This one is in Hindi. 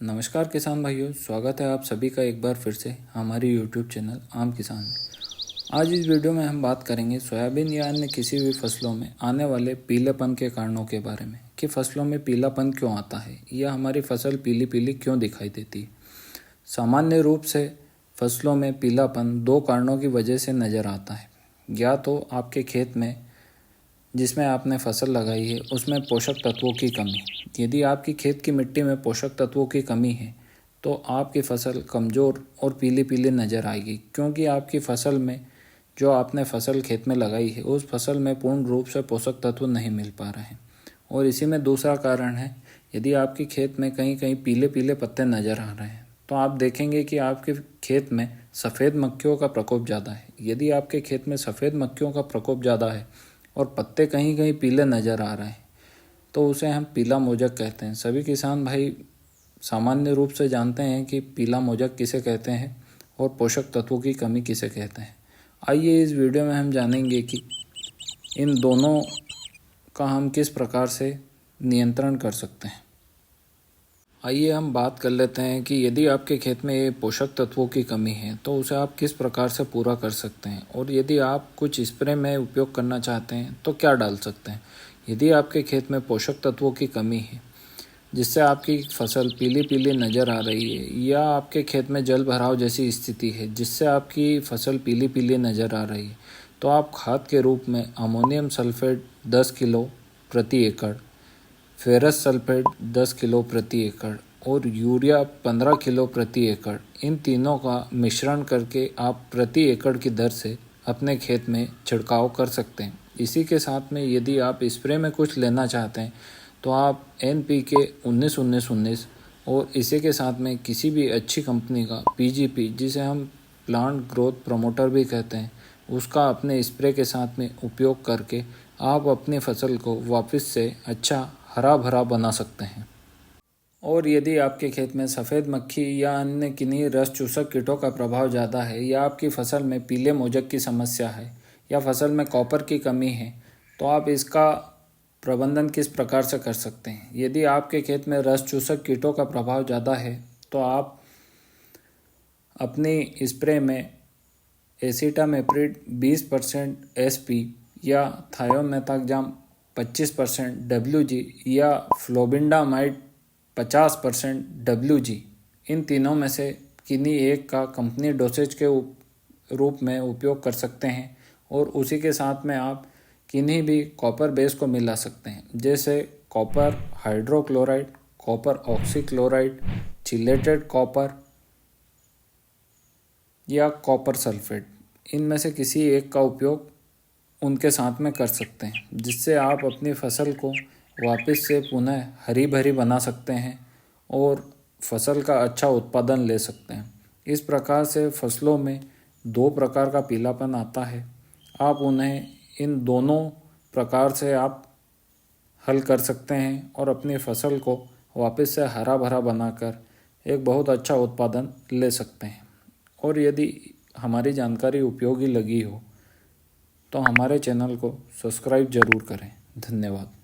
नमस्कार किसान भाइयों, स्वागत है आप सभी का एक बार फिर से हमारी YouTube चैनल आम किसान में। आज इस वीडियो में हम बात करेंगे सोयाबीन या अन्य किसी भी फसलों में आने वाले पीलेपन के कारणों के बारे में कि फसलों में पीलापन क्यों आता है या हमारी फसल पीली पीली क्यों दिखाई देती है। सामान्य रूप से फसलों में पीलापन दो कारणों की वजह से नज़र आता है। या तो आपके खेत में जिसमें आपने फसल लगाई है उसमें पोषक तत्वों की कमी। यदि आपकी खेत की मिट्टी में पोषक तत्वों की कमी है तो आपकी फसल कमज़ोर और पीली पीली नज़र आएगी, क्योंकि आपकी फसल में जो आपने फसल खेत में लगाई है उस फसल में पूर्ण रूप से पोषक तत्व नहीं मिल पा रहे हैं। और इसी में दूसरा कारण है, यदि आपकी खेत में कहीं कहीं पीले पीले पत्ते नज़र आ रहे हैं तो आप देखेंगे कि आपके खेत में सफ़ेद मक्खियों का प्रकोप ज़्यादा है। यदि आपके खेत में सफ़ेद मक्खियों का प्रकोप ज़्यादा है और पत्ते कहीं कहीं पीले नज़र आ रहे हैं तो उसे हम पीला मोजक कहते हैं। सभी किसान भाई सामान्य रूप से जानते हैं कि पीला मोजक किसे कहते हैं और पोषक तत्वों की कमी किसे कहते हैं। आइए इस वीडियो में हम जानेंगे कि इन दोनों का हम किस प्रकार से नियंत्रण कर सकते हैं। आइए हम बात कर लेते हैं कि यदि आपके खेत में ये पोषक तत्वों की कमी है तो उसे आप किस प्रकार से पूरा कर सकते हैं, और यदि आप कुछ स्प्रे में उपयोग करना चाहते हैं तो क्या डाल सकते हैं। यदि आपके खेत में पोषक तत्वों की कमी है जिससे आपकी फसल पीली पीली नज़र आ रही है, या आपके खेत में जल भराव जैसी स्थिति है जिससे आपकी फसल पीली पीली नज़र आ रही है, तो आप खाद के रूप में अमोनियम सल्फेट 10 किलो प्रति एकड़, फेरस सल्फेट 10 किलो प्रति एकड़ और यूरिया 15 किलो प्रति एकड़, इन तीनों का मिश्रण करके आप प्रति एकड़ की दर से अपने खेत में छिड़काव कर सकते हैं। इसी के साथ में यदि आप स्प्रे में कुछ लेना चाहते हैं तो आप NPK 19-19-19 और इसी के साथ में किसी भी अच्छी कंपनी का PGP, जिसे हम प्लांट ग्रोथ प्रमोटर भी कहते हैं, उसका अपने स्प्रे के साथ में उपयोग करके आप अपनी फसल को वापस से अच्छा हरा भरा बना सकते हैं। और यदि आपके खेत में सफ़ेद मक्खी या अन्य किन्हीं रस चूसक कीटों का प्रभाव ज़्यादा है, या आपकी फसल में पीले मोजक की समस्या है, या फसल में कॉपर की कमी है, तो आप इसका प्रबंधन किस प्रकार से कर सकते हैं। यदि आपके खेत में रस चूसक कीटों का प्रभाव ज़्यादा है तो आप अपनी स्प्रे में एसिटामेप्रिड 20% SP या थायोमेथाक्साम 25% WG या फ्लोबिंडामाइड 50% WG, इन तीनों में से किन्हीं एक का कंपनी डोसेज के रूप में उपयोग कर सकते हैं। और उसी के साथ में आप किन्हीं भी कॉपर बेस को मिला सकते हैं, जैसे copper hydrochloride, copper oxychloride, chelated copper या कॉपर सल्फेट। इनमें से किसी एक का उपयोग उनके साथ में कर सकते हैं, जिससे आप अपनी फसल को वापस से पुनः हरी भरी बना सकते हैं और फसल का अच्छा उत्पादन ले सकते हैं। इस प्रकार से फसलों में दो प्रकार का पीलापन आता है। आप उन्हें इन दोनों प्रकार से आप हल कर सकते हैं और अपनी फसल को वापस से हरा भरा बनाकर एक बहुत अच्छा उत्पादन ले सकते हैं। और यदि हमारी जानकारी उपयोगी लगी हो तो हमारे चैनल को सब्सक्राइब ज़रूर करें। धन्यवाद।